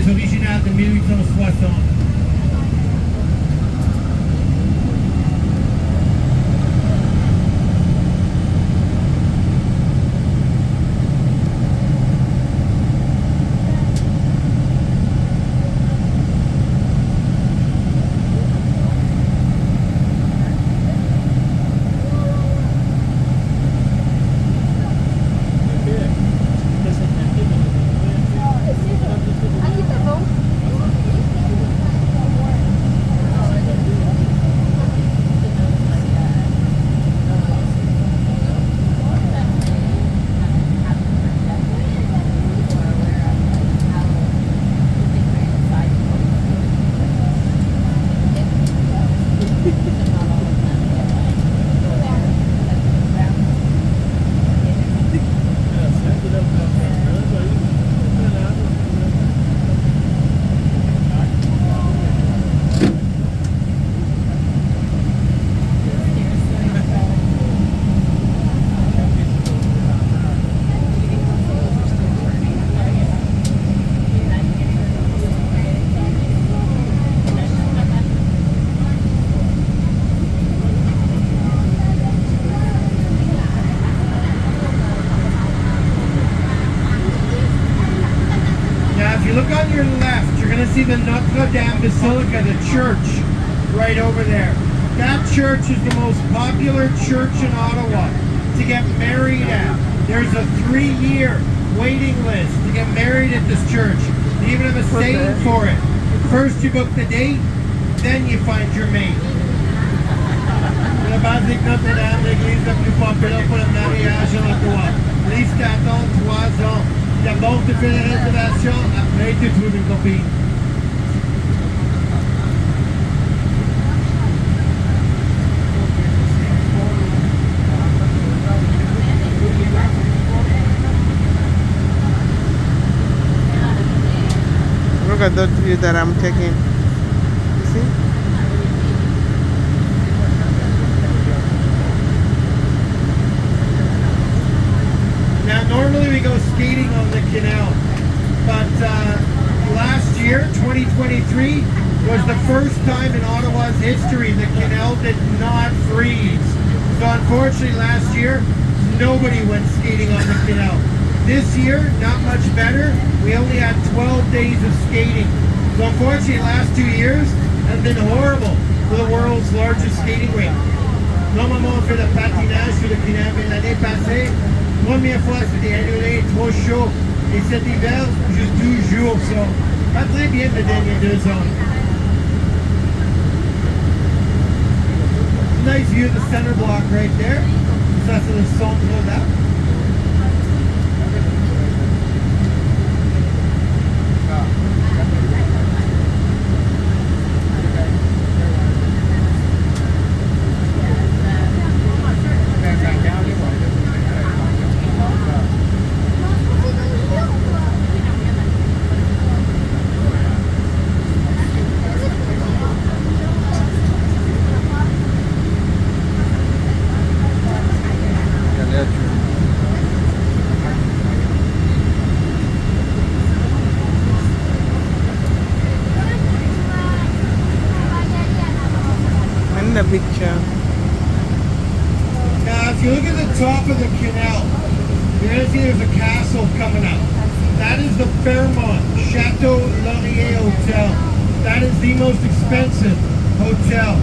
des originales de 1860. If you look on your left, you're going to see the Notre Dame Basilica, the church, right over there. That church is the most popular church in Ottawa to get married at. There's a 3-year waiting list to get married at this church. They even have a saying for it. First you book the date, then you find your mate. La basique Notre Dame, l'église la plus populaire pour le mariage en Ottawa. Liste attend 3 ans. D'abord, tu fais la réservation, après tu trouves une copine. Look at that view that I'm taking. You see? Now, normally we go skating on the canal, but last year, 2023, was the first time in Ottawa's history the canal did not freeze. So unfortunately last year, nobody went skating on the canal. This year, not much better. We only had 12 days of skating. So unfortunately, the last 2 years have been horrible for the world's largest skating rink. Normalement, on fait le patinage sur le canal, mais l'année passée, première fois, c'était annulé, trop chaud. Et cet hiver, juste 12 jours. So, pas très bien les derniers 2 ans. Nice view of the center block right there. Ça, c'est le centre là. In the picture. Now, if you look at the top of the canal, you're going to see there's a castle coming up. That is the Fairmont Chateau Laurier Hotel. That is the most expensive hotel